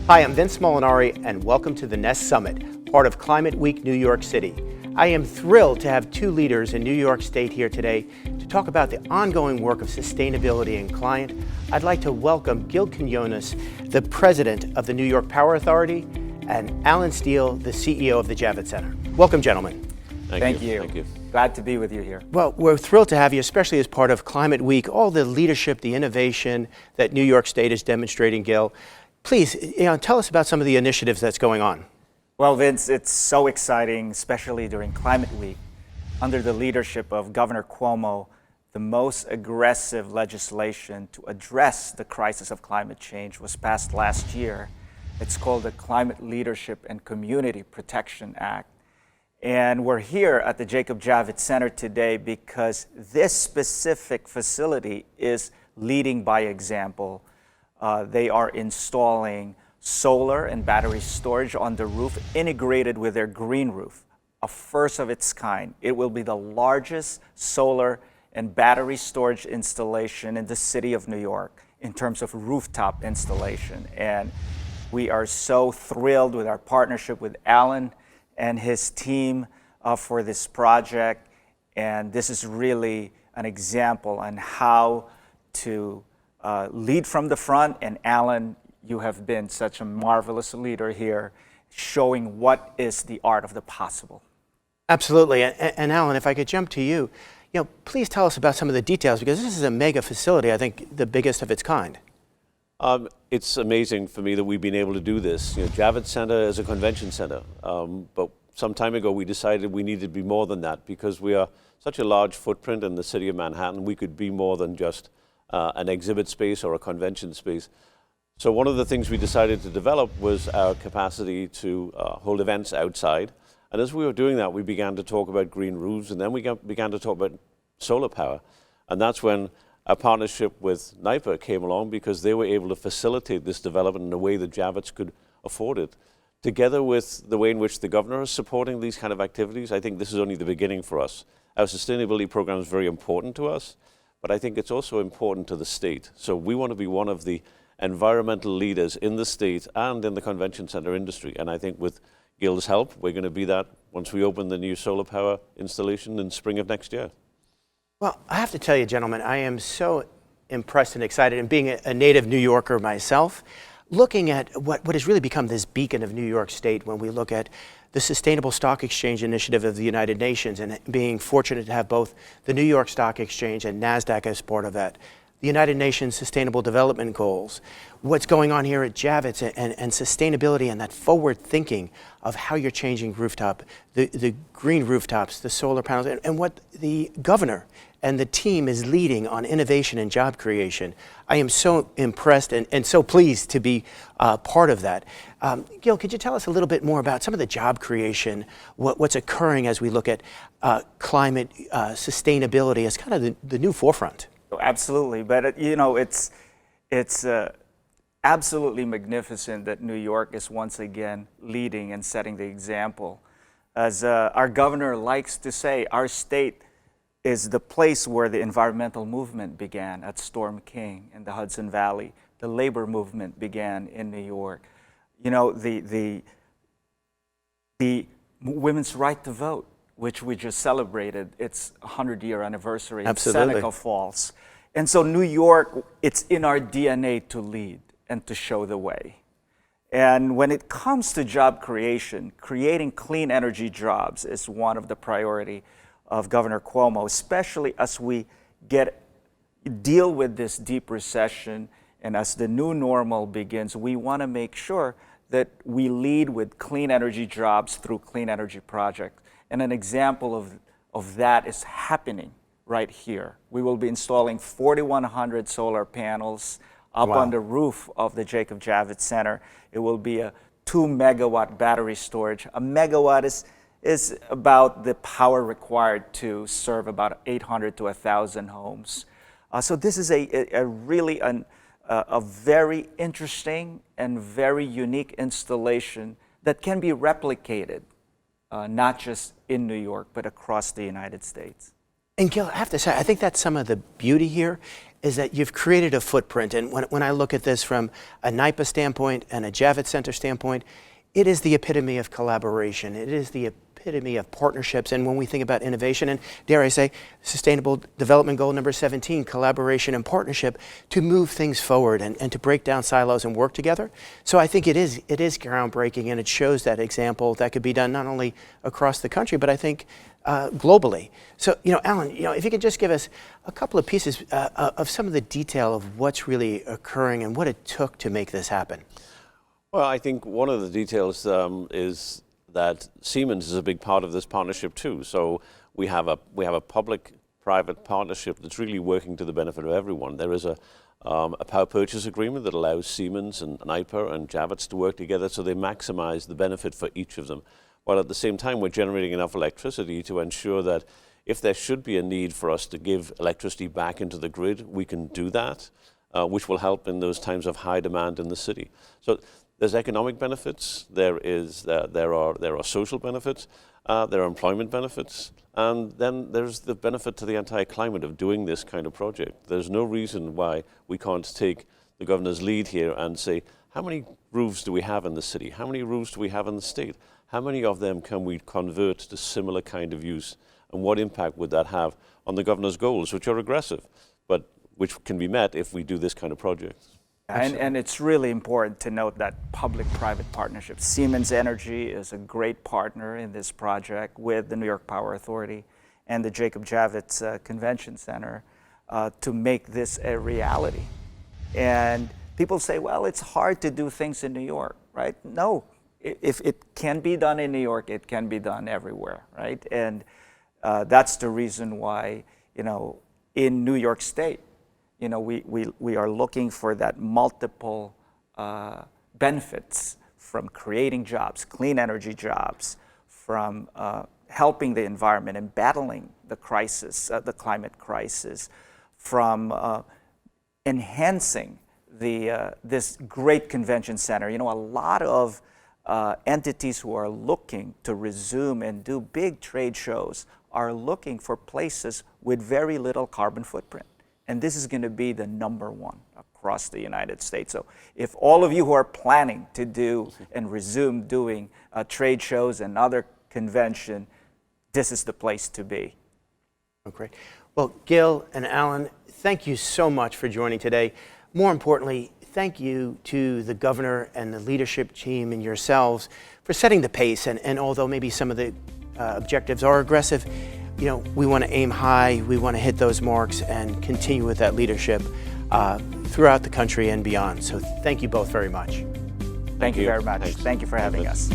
Hi, I'm Vince Molinari, and welcome to the Nest Summit, part of Climate Week New York City. I am thrilled to have two leaders in New York State here today to talk about the ongoing work of sustainability and climate. I'd like to welcome Gil Quinones, the president of the New York Power Authority, and Alan Steele, the CEO of the Javits Center. Welcome, gentlemen. Thank you. Glad to be with you here. Well, we're thrilled to have you, especially as part of Climate Week, all the leadership, the innovation that New York State is demonstrating, Gil. Please, tell us about some of the initiatives that's going on. Well, Vince, it's so exciting, especially during Climate Week. Under the leadership of Governor Cuomo, the most aggressive legislation to address the crisis of climate change was passed last year. It's called the Climate Leadership and Community Protection Act. And we're here at the Jacob Javits Center today because this specific facility is leading by example. They are installing solar and battery storage on the roof integrated with their green roof, a first of its kind. It will be the largest solar and battery storage installation in the city of New York in terms of rooftop installation. And we are so thrilled with our partnership with Alan and his team for this project. And this is really an example on how to lead from the front. And Alan, you have been such a marvelous leader here, showing what is the art of the possible. Absolutely. And Alan, if I could jump to you, please tell us about some of the details, because this is a mega facility, I think the biggest of its kind. It's amazing for me that we've been able to do this. Javits Center is a convention center, but some time ago we decided we needed to be more than that because we are such a large footprint in the city of Manhattan. We could be more than just an exhibit space or a convention space. So one of the things we decided to develop was our capacity to hold events outside. And as we were doing that, we began to talk about green roofs, and then we began to talk about solar power. And that's when our partnership with Nypa came along, because they were able to facilitate this development in a way that Javits could afford it. Together with the way in which the governor is supporting these kind of activities, I think this is only the beginning for us. Our sustainability program is very important to us, but I think it's also important to the state. So we want to be one of the environmental leaders in the state and in the convention center industry. And I think with Gil's help, we're going to be that once we open the new solar power installation in spring of next year. Well, I have to tell you, gentlemen, I am so impressed and excited, and being a native New Yorker myself, looking at what has really become this beacon of New York State when we look at the Sustainable Stock Exchange Initiative of the United Nations, and being fortunate to have both the New York Stock Exchange and NASDAQ as part of that. The United Nations Sustainable Development Goals, what's going on here at Javits, and sustainability and that forward thinking of how you're changing rooftop, the green rooftops, the solar panels, and what the governor and the team is leading on innovation and job creation. I am so impressed and so pleased to be part of that. Gil, could you tell us a little bit more about some of the job creation, what's occurring as we look at climate sustainability as kind of the new forefront? Absolutely, but it's absolutely magnificent that New York is once again leading and setting the example. As our governor likes to say, our state is the place where the environmental movement began at Storm King in the Hudson Valley. The labor movement began in New York. The women's right to vote, which we just celebrated its 100-year anniversary in Seneca Falls. And so New York, it's in our DNA to lead and to show the way. And when it comes to job creation, creating clean energy jobs is one of the priority of Governor Cuomo, especially as we deal with this deep recession, and as the new normal begins, we want to make sure that we lead with clean energy jobs through clean energy projects. And an example of that is happening right here. We will be installing 4,100 solar panels up on the roof of the Jacob Javits Center. It will be a 2-megawatt battery storage. A megawatt is about the power required to serve about 800 to 1,000 homes. So this is a really a very interesting and very unique installation that can be replicated, not just in New York, but across the United States. And Gil, I have to say, I think that's some of the beauty here is that you've created a footprint. And when I look at this from a Nypa standpoint and a Javits Center standpoint, it is the epitome of collaboration. It is the epitome of partnerships. And when we think about innovation, and dare I say, Sustainable Development Goal number 17, collaboration and partnership to move things forward and to break down silos and work together. So I think it is groundbreaking, and it shows that example that could be done not only across the country, but I think globally. So, Alan, if you could just give us a couple of pieces of some of the detail of what's really occurring and what it took to make this happen. Well, I think one of the details is that Siemens is a big part of this partnership too. So we have a public-private partnership that's really working to the benefit of everyone. There is a power purchase agreement that allows Siemens and Nypa and Javits to work together so they maximize the benefit for each of them, while at the same time we're generating enough electricity to ensure that if there should be a need for us to give electricity back into the grid, we can do that, which will help in those times of high demand in the city. So there's economic benefits, there are social benefits, there are employment benefits, and then there's the benefit to the entire climate of doing this kind of project. There's no reason why we can't take the governor's lead here and say, how many roofs do we have in the city? How many roofs do we have in the state? How many of them can we convert to similar kind of use? And what impact would that have on the governor's goals, which are aggressive, but which can be met if we do this kind of project? And it's really important to note that public-private partnership. Siemens Energy is a great partner in this project with the New York Power Authority and the Jacob Javits Convention Center to make this a reality. And people say, well, it's hard to do things in New York, right? No, if it can be done in New York, it can be done everywhere, right? And that's the reason why, in New York State, we are looking for that multiple benefits from creating jobs, clean energy jobs, from helping the environment and battling the crisis, the climate crisis, from enhancing this great convention center. A lot of entities who are looking to resume and do big trade shows are looking for places with very little carbon footprint. And this is going to be the #1 across the United States. So if all of you who are planning to do and resume doing trade shows and other convention, this is the place to be. Oh, great. Well, Gil and Alan, thank you so much for joining today. More importantly, thank you to the governor and the leadership team and yourselves for setting the pace. And although maybe some of the objectives are aggressive, we want to aim high, we want to hit those marks and continue with that leadership throughout the country and beyond. So thank you both very much. Thank you very much. Thanks. Thank you for having us.